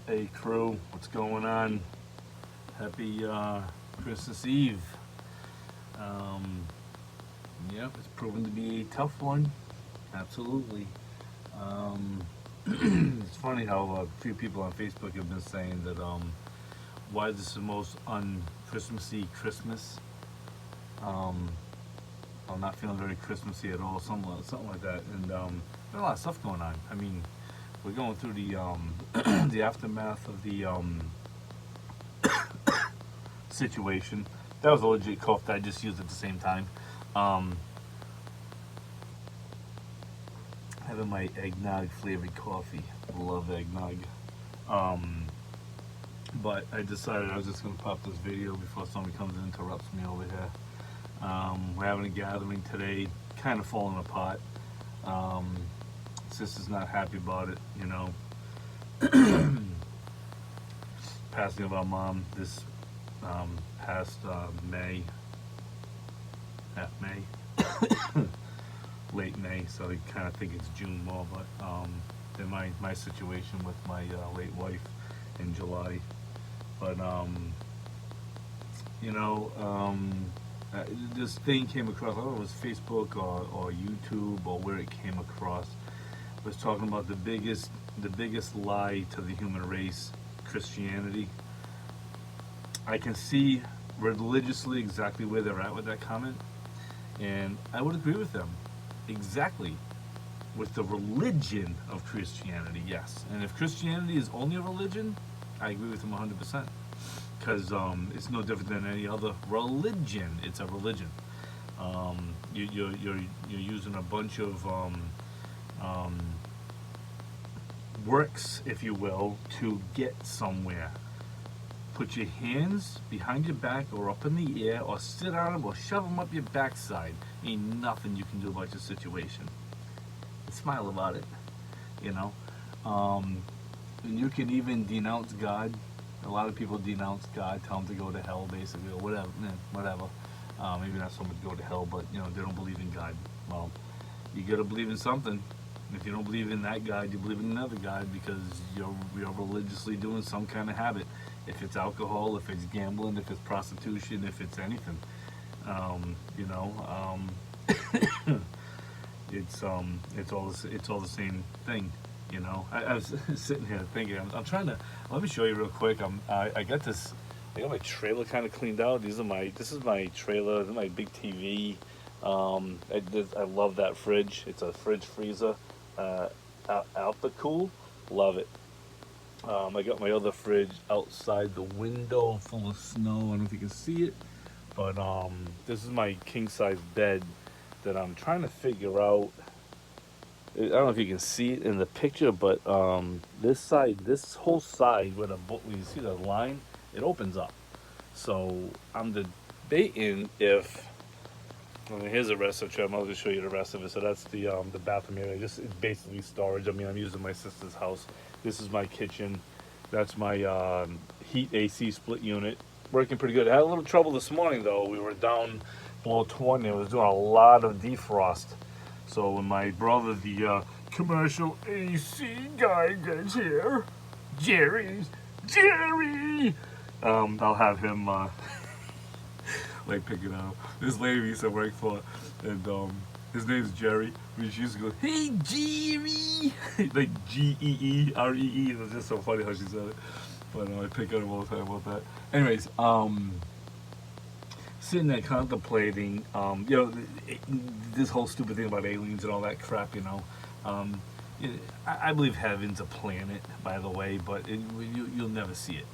Hey crew, what's going on? Happy Christmas Eve. Um, yep, it's proven to be a tough one. Absolutely. Um, it's funny how a few people on Facebook have been saying that why this is the most un-Christmassy Christmas. Um, I'm not feeling very Christmassy at all, something like that. And there's a lot of stuff going on. I mean, we're going through the the aftermath of the situation. That was a legit cough that I just used at the same time. Um, Having my eggnog flavored coffee. Love eggnog. Um, but I decided I was just gonna pop this video before somebody comes and interrupts me over here. We're having a gathering today, kind of falling apart. Um, Sister's not happy about it, you know. Passing of our mom this past May, half May, late May, so I kind of think it's June more. But in my situation with my late wife in July, but you know, this thing came across. I don't know if it was Facebook or YouTube or where it came across. It was talking about the biggest lie to the human race, Christianity. I can see religiously exactly where they're at with that comment, and I would agree with them exactly with the religion of Christianity. Yes, and if Christianity is only a religion, I agree with them 100%. Because it's no different than any other religion. It's a religion. You're using a bunch of um, works, if you will, to get somewhere. Put your hands behind your back or up in the air or sit on them or shove them up your backside. Ain't nothing you can do about your situation. And smile about it, you know. And you can even denounce God. A lot of people denounce God, tell them to go to hell, basically, or whatever. Whatever. Maybe not so much go to hell, but you know they don't believe in God. Well, you gotta believe in something. If you don't believe in that God, you believe in another God because you're religiously doing some kind of habit. If it's alcohol, if it's gambling, if it's prostitution, if it's anything, you know, it's all the same thing. You know, I was sitting here thinking. I'm trying to. Let me show you real quick. I got this. I got my trailer kind of cleaned out. This is my trailer. This is my big TV. I love that fridge. It's a fridge freezer. Alpha-Cool. Love it. I got my other fridge outside the window full of snow. I don't know if you can see it, but this is my king size bed that I'm trying to figure out. I don't know if you can see it in the picture, but this side, this whole side where you see the line, it opens up. So I'm debating if. I mean, here's the rest of the trim. I'll just show you the rest of it. So that's the bathroom area. Just it's basically storage. I mean, I'm using my sister's house. This is my kitchen. That's my heat AC split unit. Working pretty good. I had a little trouble this morning though. We were down below 20. I was doing a lot of defrost. So when my brother, the commercial AC guy, gets here, Jerry, I'll have him like pick it up. This lady we used to work for, and his name's Jerry. She used to go, "Hey Jerry," like Geeree. It was just so funny how she said it. But I pick on him all the time about that. Anyways, sitting there contemplating, you know, this whole stupid thing about aliens and all that crap, you know. Um, I believe heaven's a planet, by the way, but you'll never see it.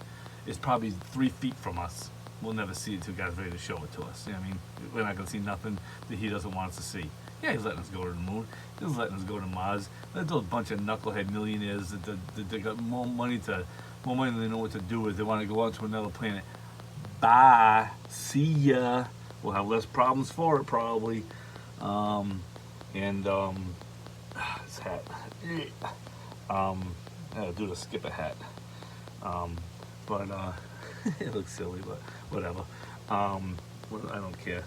It's probably 3 feet from us. We'll never see it until God's ready to show it to us. You know what I mean? We're not going to see nothing that He doesn't want us to see. Yeah, He's letting us go to the moon. He's letting us go to Mars. Let those bunch of knucklehead millionaires that they got more money than they know what to do with. They want to go on to another planet. Bye. See ya. We'll have less problems for it, probably. And this hat. I'll do the skip a hat. But it looks silly, but whatever. I don't care.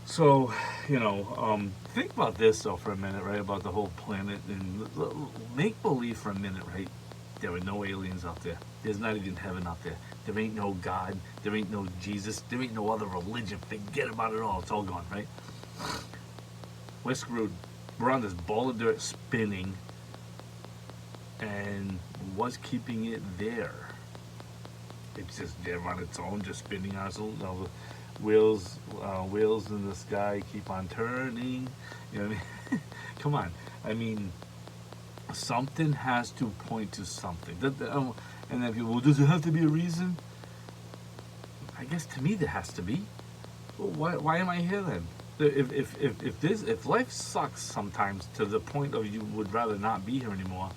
So, you know, think about this though for a minute, right? About the whole planet and make believe for a minute, right? There are no aliens out there. There's not even heaven out there. There ain't no God. There ain't no Jesus. There ain't no other religion. Forget about it all. It's all gone, right? We're screwed. We're on this ball of dirt spinning. And what's keeping it there? It's just there on its own, just spinning on its own. You know, wheels in the sky keep on turning. You know what I mean? Come on. I mean, something has to point to something. And then people, well, does it have to be a reason? I guess to me there has to be. Well, why am I here then? If life sucks sometimes to the point of you would rather not be here anymore,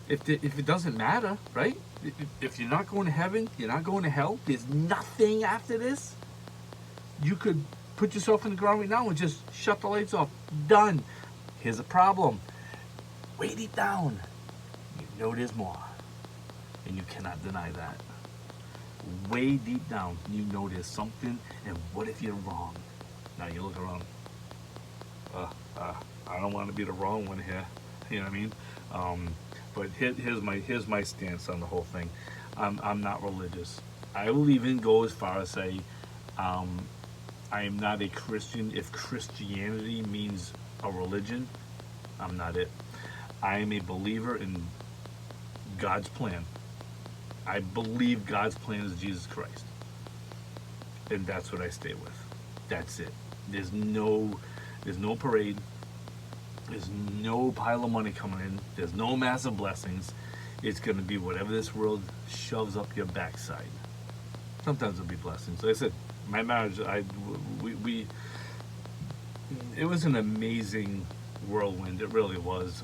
if it doesn't matter, right? If you're not going to heaven, you're not going to hell, there's nothing after this, you could put yourself in the ground right now and just shut the lights off. Done. Here's a problem. Way deep down, you know there's more. And you cannot deny that. Way deep down, you know there's something, and what if you're wrong? Now you look around. I don't want to be the wrong one here. You know what I mean? But here's my stance on the whole thing. I'm not religious. I will even go as far as say, I am not a Christian. If Christianity means a religion, I'm not it. I am a believer in God's plan. I believe God's plan is Jesus Christ, and that's what I stay with. That's it. There's no parade. There's no pile of money coming in. There's no massive blessings. It's going to be whatever this world shoves up your backside. Sometimes it'll be blessings. Like I said, my marriage, it was an amazing whirlwind. It really was.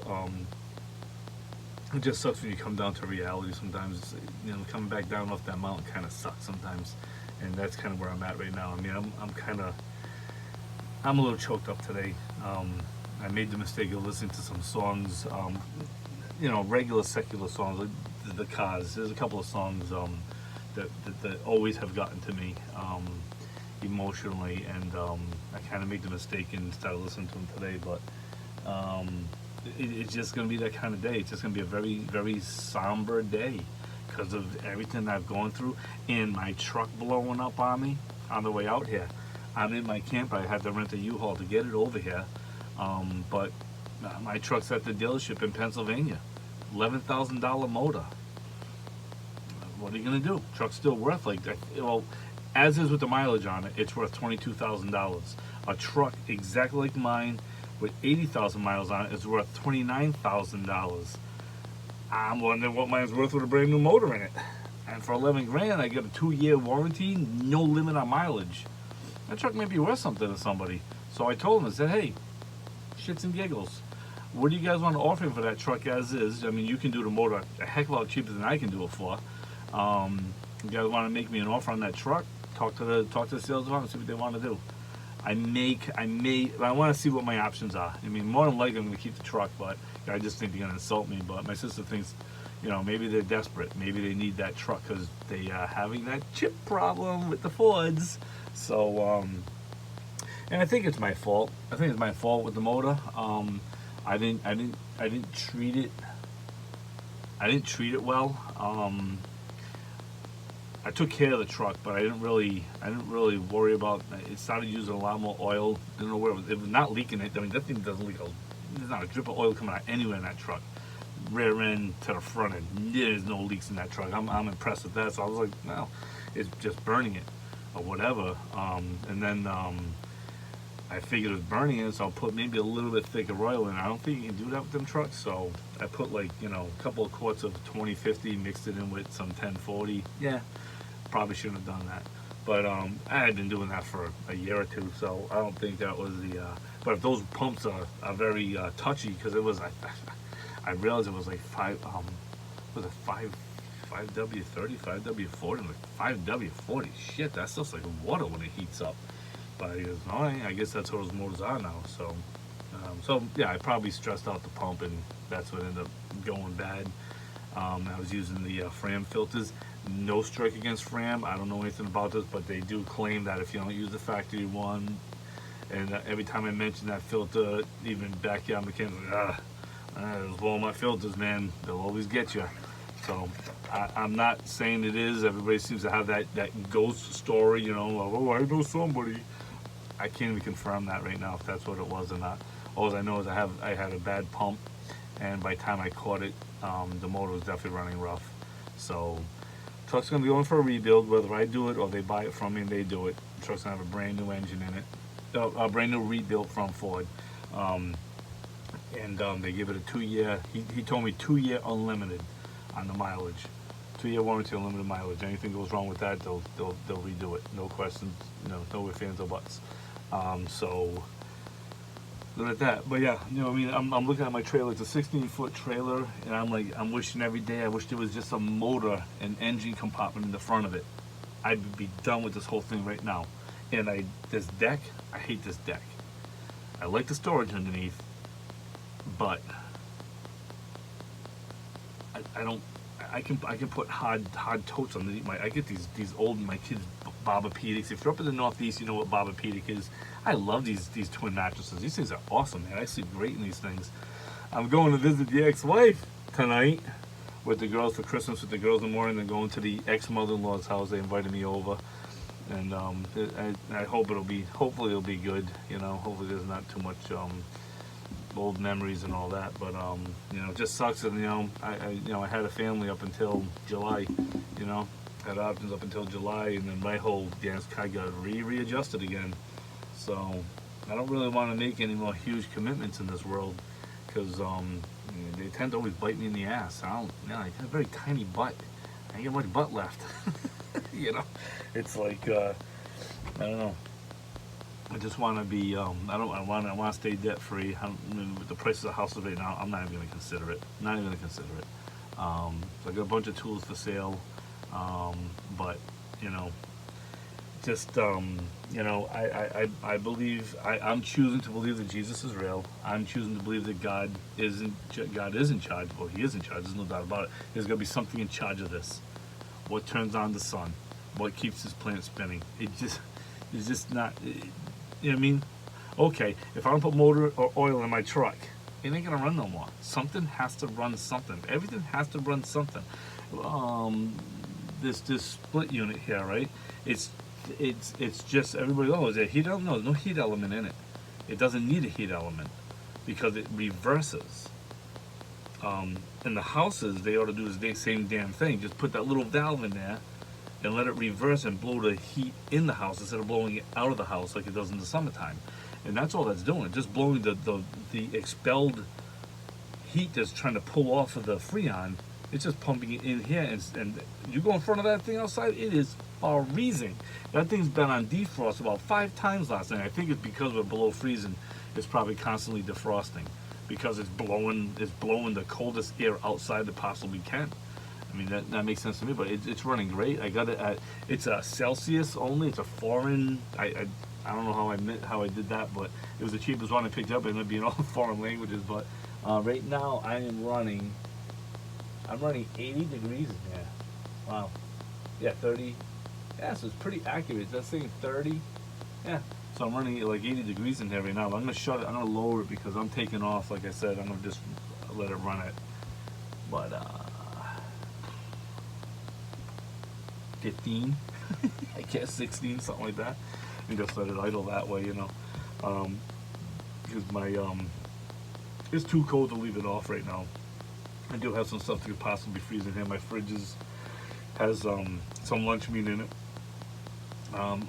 It just sucks when you come down to reality sometimes. You know, coming back down off that mountain kind of sucks sometimes. And that's kind of where I'm at right now. I mean, I'm a little choked up today. I made the mistake of listening to some songs, regular secular songs, like the Cars. There's a couple of songs that always have gotten to me emotionally, and I kind of made the mistake and started listening to them today. But it's just going to be that kind of day. It's just going to be a very, very somber day because of everything I've gone through, and my truck blowing up on me on the way out here. I'm in my camper. I had to rent a U-Haul to get it over here. But my truck's at the dealership in Pennsylvania. $11,000 motor. What are you going to do? Truck's still worth like that. Well, as is with the mileage on it, it's worth $22,000. A truck exactly like mine with 80,000 miles on it is worth $29,000. I'm wondering what mine's worth with a brand new motor in it. And for 11 grand, I get a 2-year warranty, no limit on mileage. That truck may be worth something to somebody. So I told him, I said, hey, shits and giggles, what do you guys want to offer for that truck as is? I mean, you can do the motor a heck of a lot cheaper than I can do it for. You guys want to make me an offer on that truck? Talk to the sales department, see what they want to do. I want to see what my options are. I mean, more than likely I'm going to keep the truck, but I just think they're going to insult me. But my sister thinks, maybe they're desperate. Maybe they need that truck because they are having that chip problem with the Fords. So, and I think it's my fault. I think it's my fault with the motor. I didn't treat it. I didn't treat it well. I took care of the truck, but I didn't really worry about. It started using a lot more oil. Didn't know where it was not leaking it. I mean, that thing doesn't leak. There's not a drip of oil coming out anywhere in that truck. Rear end to the front end, there's no leaks in that truck. I'm impressed with that. So I was like, no, it's just burning it or whatever. And then I figured it was burning it, so I'll put maybe a little bit thicker oil in. I don't think you can do that with them trucks, so I put a couple of quarts of 2050, mixed it in with some 1040. Yeah, probably shouldn't have done that, but I had been doing that for a year or two, so I don't think that was the. But if those pumps are very touchy, because it was, I realized it was like 5W30, 5W40, like 5W40. Shit, that stuff's like water when it heats up. But he goes, all right, I guess that's what those motors are now. So yeah, I probably stressed out the pump, and that's what ended up going bad. I was using the Fram filters. No strike against Fram. I don't know anything about this, but they do claim that if you don't use the factory one, and every time I mention that filter, even backyard mechanics, those Walmart filters, man, they'll always get you. So I'm not saying it is. Everybody seems to have that ghost story, you know, of, oh, I know somebody. I can't even confirm that right now if that's what it was or not. All I know is I had a bad pump, and by the time I caught it, the motor was definitely running rough. So truck's gonna be going for a rebuild, whether I do it or they buy it from me and they do it. The truck's gonna have a brand new engine in it, a brand new rebuild from Ford, and they give it a 2 year. He told me 2 year unlimited on the mileage, 2 year warranty, unlimited mileage. Anything goes wrong with that, they'll redo it. No questions, no ifs, ands, or buts. So look at that. But yeah, I mean, I'm looking at my trailer. It's a 16-foot trailer, and I'm wishing every day I wish there was just a motor and engine compartment in the front of it. I'd be done with this whole thing right now. And this deck, I hate this deck. I like the storage underneath, but I don't. I can put hard totes underneath I get these old my kids Bobapedics. If you're up in the Northeast, you know what Bobapedic is. I love these twin mattresses. These things are awesome, man. I sleep great in these things. I'm going to visit the ex-wife tonight with the girls for Christmas with the girls in the morning, and going to the ex-mother-in-law's house. They invited me over, and I hope hopefully it'll be good. Hopefully there's not too much old memories and all that, but it just sucks that I had a family up until July, had options up until July, and then my whole dance card got readjusted again. So I don't really want to make any more huge commitments in this world, because they tend to always bite me in the ass. I got a very tiny butt. I ain't got much butt left. It's like I don't know. I just want to be. I want to stay debt free. With the prices of houses right now, I'm not even going to consider it. Not even going to consider it. So I got a bunch of tools for sale, but just I believe I'm choosing to believe that Jesus is real. I'm choosing to believe that God is in charge. Well, He is in charge. There's no doubt about it. There's going to be something in charge of this. What turns on the sun? What keeps this planet spinning? It's just not. You know what I mean? Okay, if I don't put motor or oil in my truck, it ain't gonna run no more. Something has to run something. Everything has to run something. This split unit here, right? It's just everybody. Oh, is there heat element? No, there's no heat element in it. It doesn't need a heat element because it reverses. In the houses, they ought to do the same damn thing. Just put that little valve in there and let it reverse and blow the heat in the house instead of blowing it out of the house like it does in the summertime. And that's all that's doing. Just blowing the expelled heat that's trying to pull off of the Freon. It's just pumping it in here. And you go in front of that thing outside, it is freezing. That thing's been on defrost about 5 times last night. I think it's because we're below freezing. It's probably constantly defrosting because it's blowing the coldest air outside that possibly can. I mean, that makes sense to me, but it's running great. I got it at, it's a Celsius only. It's a foreign, I don't know how I did that, but it was the cheapest one I picked up. It ended up being all foreign languages, but right now I'm running 80 degrees in here. Wow. Yeah, 30. Yeah, so it's pretty accurate. That's saying 30. Yeah. So I'm running like 80 degrees in here right now. But I'm going to shut it. I'm going to lower it because I'm taking off. Like I said, I'm going to just let it run it. But, 15, I guess 16, something like that, and just let it idle that way, because my it's too cold to leave it off right now. I do have some stuff that could possibly freeze in here. My fridge has some lunch meat in it.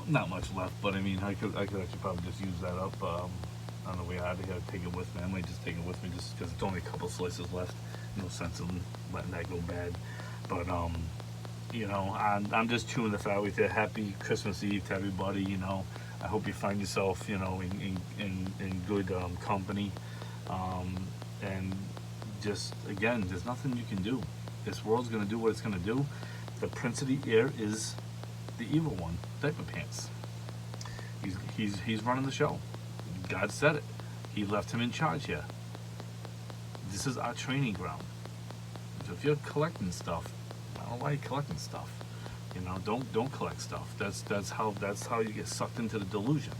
Not much left, but I mean, I could actually probably just use that up on the way out. I gotta take it with me. I might just take it with me just because it's only a couple slices left. No sense in letting that go bad, but I'm just chewing the fat with you. Happy Christmas Eve to everybody. I hope you find yourself, in good company. And just, again, there's nothing you can do. This world's going to do what it's going to do. The Prince of the Air is the evil one, Diaper Pants. He's running the show. God said it. He left him in charge here. This is our training ground. So if you're collecting stuff, I don't know why you're collecting stuff. Don't collect stuff. That's how you get sucked into the delusion.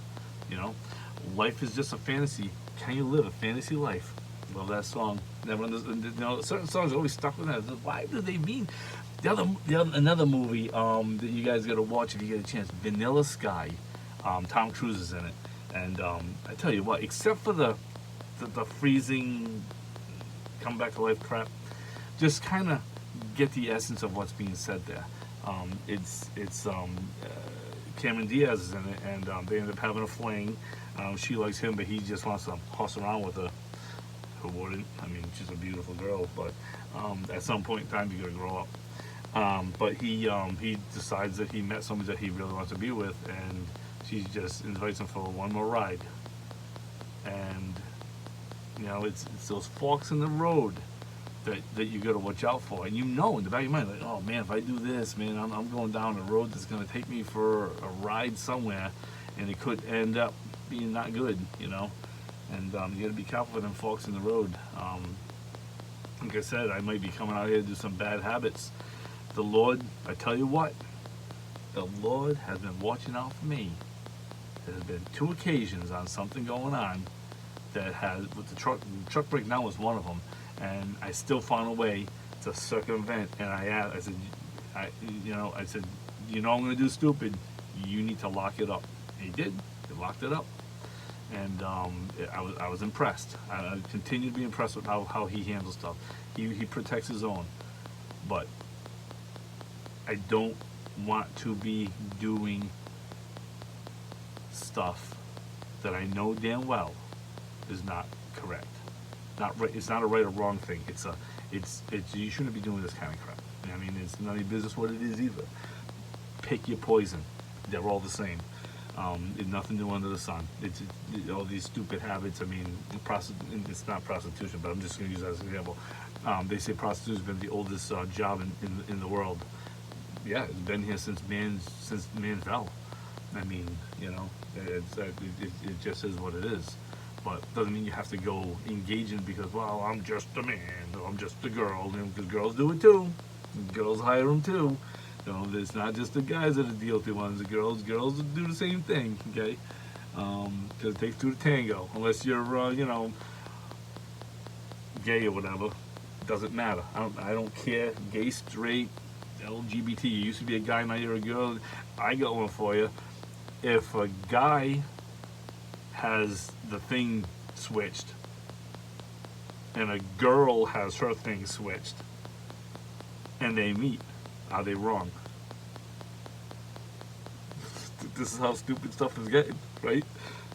Life is just a fantasy. Can you live a fantasy life? Love that song. Never understood. Certain songs always stuck with that. Why do they mean? Another movie that you guys got to watch if you get a chance. Vanilla Sky. Tom Cruise is in it, and I tell you what, except for the freezing, come back to life crap, just kind of get the essence of what's being said there. It's Cameron Diaz is in it, and they end up having a fling. She likes him, but he just wants to hoss around with her. Who wouldn't? I mean, she's a beautiful girl, but at some point in time, you gotta grow up. But he decides that he met somebody that he really wants to be with, and she just invites him for one more ride. And it's those forks in the road that you got to watch out for. And in the back of your mind, like, oh man, if I do this, man, I'm going down a road that's going to take me for a ride somewhere, and it could end up being not good, And you got to be careful with them forks in the road. Like I said, I might be coming out here to do some bad habits. The Lord, I tell you what, the Lord has been watching out for me. There have been 2 occasions on something going on that has, with the truck breakdown was one of them, and I still found a way to circumvent. And I said, I'm going to do stupid. You need to lock it up. And he did. He locked it up, and I was impressed. I continue to be impressed with how he handles stuff. He protects his own, but I don't want to be doing stuff that I know damn well is not correct. Not right. It's not a right or wrong thing. It's you shouldn't be doing this kind of crap. I mean, it's none of your business what it is either. Pick your poison. They're all the same. It's nothing new under the sun. It's all these stupid habits. I mean, it's not prostitution, but I'm just going to use that as an example. They say prostitution has been the oldest job in the world. Yeah, it's been here since man fell. I mean, it just is what it is. But doesn't mean you have to go engage in it because, well, I'm just a man, or I'm just a girl, because girls do it too. Girls hire them too. It's not just the guys that are the guilty ones. The girls do the same thing, okay? Because it takes 2 to tango. Unless you're, gay or whatever, doesn't matter. I don't care. Gay, straight, LGBT. You used to be a guy, now you're a girl. I got one for you. If a guy has the thing switched and a girl has her thing switched and they meet, are they wrong? This is how stupid stuff is getting, right?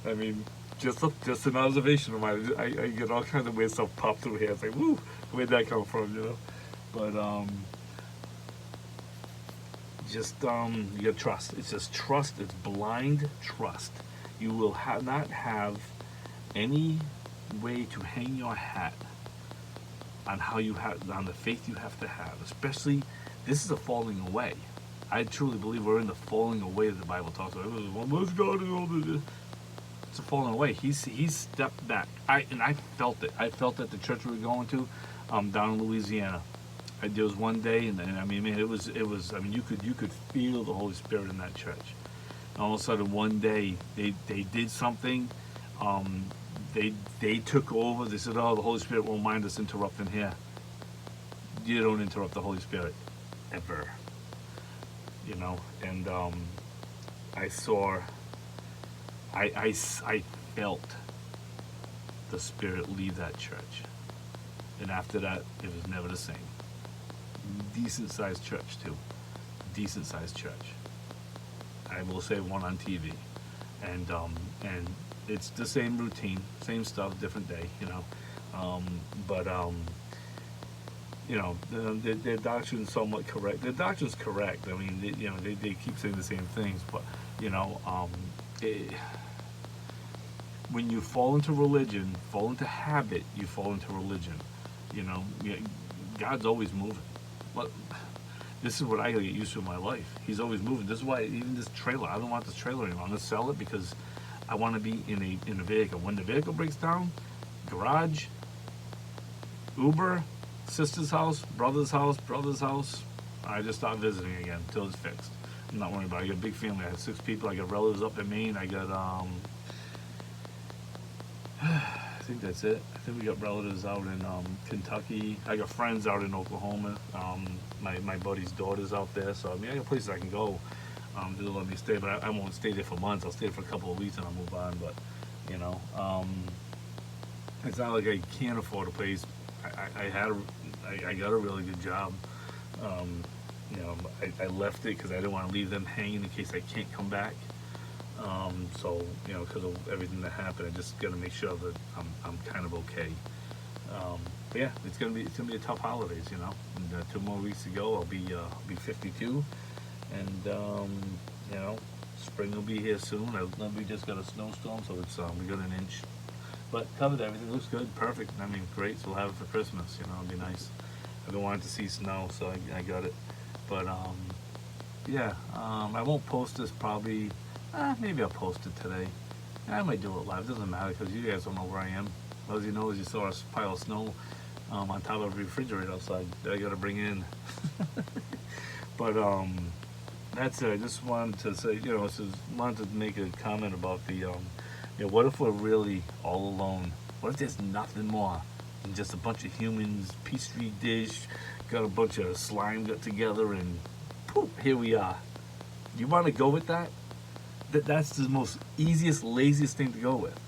I mean, just an observation of mine. I get all kinds of weird stuff pop through here. It's like, woo, where'd that come from, But you gotta trust. It's just trust. It's blind trust. You will not have any way to hang your hat on on the faith you have to have. Especially, this is a falling away. I truly believe we're in the falling away that the Bible talks about. It's a falling away. He's stepped back. I felt it. I felt at the church we were going to, down in Louisiana. There was one day, and I mean, man, it was. I mean, you could feel the Holy Spirit in that church. And all of a sudden, one day, they did something. They took over. They said, "Oh, the Holy Spirit won't mind us interrupting here." You don't interrupt the Holy Spirit, ever. And I saw. I felt the Spirit leave that church, and after that, it was never the same. Decent sized church too. Decent sized church. I will say one on TV, and it's the same routine, same stuff, different day, their doctrine's somewhat correct. Their doctrine's correct. I mean, they keep saying the same things, but when you fall into religion, fall into habit, you fall into religion. God's always moving. But this is what I gotta get used to in my life. He's always moving. This is why even this trailer, I don't want this trailer anymore. I'm gonna sell it because I want to be in a vehicle. When the vehicle breaks down, garage, Uber, sister's house, brother's house. I just start visiting again until it's fixed. I'm not worried about it. I got a big family. I have 6 people. I got relatives up in Maine. I got think that's it. I think we got relatives out in Kentucky. I got friends out in Oklahoma. My buddy's daughter's out there, so I mean, I got places I can go. To let me stay, but I won't stay there for months. I'll stay there for a couple of weeks and I'll move on. But you know, it's not like I can't afford a place. I got a really good job. Um, you know, I left it because I didn't want to leave them hanging in case I can't come back. So you know, because of everything that happened, I just got to make sure that I'm kind of okay. But yeah, it's gonna be a tough holidays, you know. And 2 more weeks to go, I'll be 52, and you know, spring will be here soon. We just got a snowstorm, so it's we got an inch, but covered everything looks good, perfect. I mean, great. So we'll have it for Christmas. You know, it'll be nice. I've been wanting to see snow, so I got it. But yeah, I won't post this probably. Maybe I'll post it today. I might do it live. It doesn't matter because you guys don't know where I am. All you know is you saw a pile of snow on top of the refrigerator outside that I got to bring in. But that's it. I just wanted to say, you know, wanted to make a comment about the, you know, what if we're really all alone? What if there's nothing more than just a bunch of humans, petri dish, got a bunch of slime got together, and poof, here we are. You want to go with that? That's the most easiest, laziest thing to go with.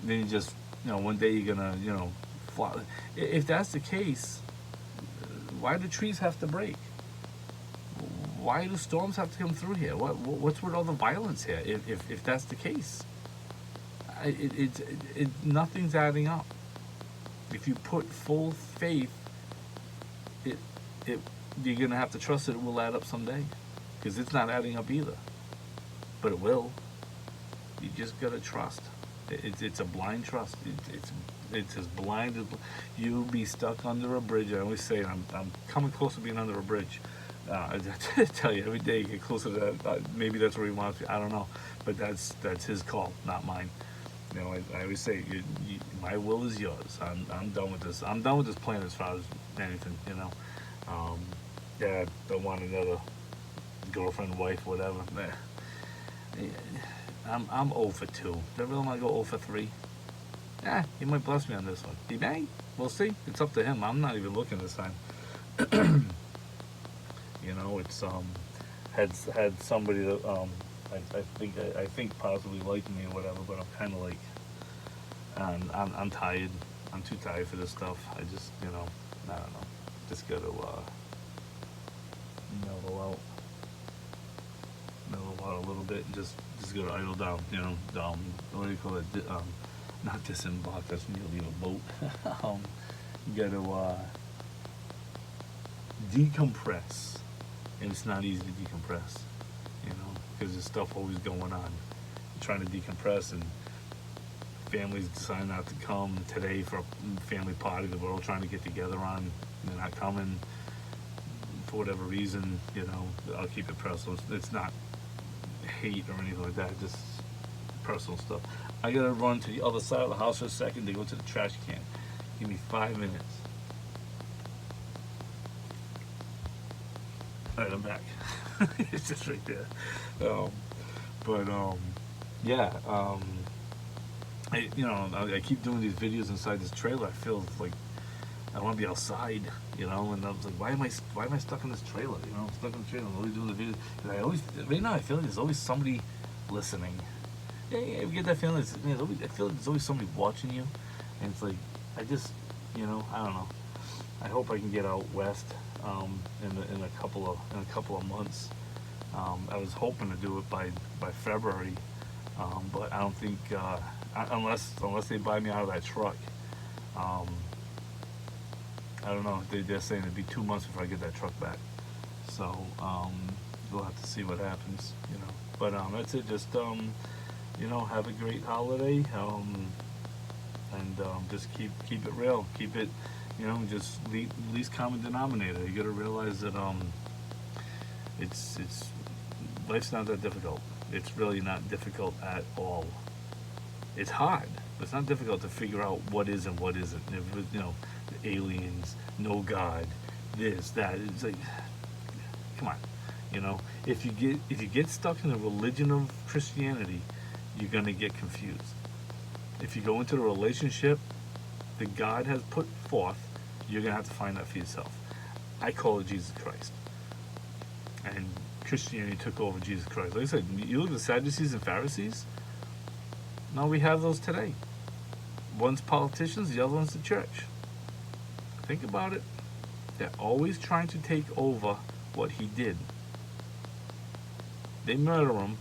Then you just, you know, one day you're gonna, you know, fly. If that's the case, why do trees have to break? Why do storms have to come through here? What's with all the violence here? If that's the case, nothing's adding up. If you put full faith, it you're gonna have to trust that it will add up someday, because it's not adding up either. But it will. You just gotta trust. It's a blind trust. It's as blind as you'll be stuck under a bridge. I always say I'm coming close to being under a bridge. I tell you, every day you get closer to that. Maybe that's where he wants me. I don't know, but that's his call, not mine. You know, I always say, my will is yours. I'm done with this. I'm done with this plan as far as anything. You know, yeah, don't want another girlfriend, wife, whatever. I'm 0 for 2. Do I really want to go 0 for 3? Yeah, he might bless me on this one. He may. We'll see. It's up to him. I'm not even looking this time. You know, it's had somebody that I think possibly liked me or whatever, but I'm kind of like, I'm tired. I'm too tired for this stuff. I just, you know, I don't know. Just gotta mellow out a little bit, and just gotta idle down. You know, what do you call it? Not disembark. That's when you leave a boat. You gotta decompress. And it's not easy to decompress, you know, because there's stuff always going on. You're trying to decompress, and families decide not to come today for a family party that we're all trying to get together on. And they're not coming for whatever reason, you know. I'll keep it personal. It's not hate or anything like that, just personal stuff. I gotta run to the other side of the house for a second to go to the trash can. Give me 5 minutes. Alright, I'm back. It's just right there. Yeah. I keep doing these videos inside this trailer. I feel like I want to be outside, you know. And I was like, why am I stuck in this trailer? You know, I'm stuck in the trailer. I'm always doing the videos. And right now I feel like there's always somebody listening. Yeah, you get that feeling. I feel like there's always somebody watching you, and it's like I just, you know, I don't know. I hope I can get out west in a couple of months. I was hoping to do it by February, but I don't think unless they buy me out of that truck. I don't know. They're saying it'd be 2 months before I get that truck back. So we'll have to see what happens, you know. But that's it. Just you know, have a great holiday, and just keep it real. Keep it. You know, just least common denominator. You got to realize that it's life's not that difficult. It's really not difficult at all. It's hard, but it's not difficult to figure out what is and what isn't. If, you know, aliens, no God, this, that. It's like, come on. You know, if you get stuck in the religion of Christianity, you're gonna get confused. If you go into the relationship that God has put forth, you're going to have to find that for yourself. I call it Jesus Christ. And Christianity took over Jesus Christ. Like I said, you look at the Sadducees and Pharisees. Now we have those today. One's politicians, the other one's the church. Think about it. They're always trying to take over what he did. They murder him,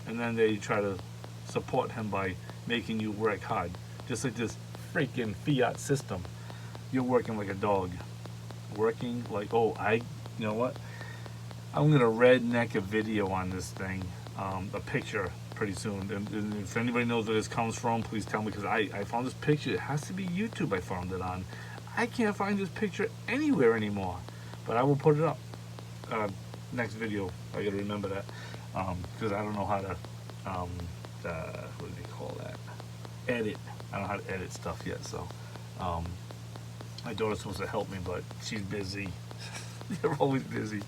and then they try to support him by making you work hard. Just like this freaking fiat system. You're working like a dog. Working like, you know what? I'm going to redneck a video on this thing, a picture pretty soon. And if anybody knows where this comes from, please tell me, because I found this picture. It has to be YouTube I found it on. I can't find this picture anywhere anymore, but I will put it up. Next video, I gotta remember that, because I don't know how to, what do they call that? Edit. I don't know how to edit stuff yet, so, my daughter's supposed to help me, but she's busy. They're always busy,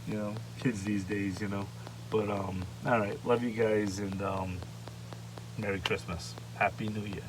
you know, kids these days, you know. But, alright, love you guys, and, Merry Christmas. Happy New Year.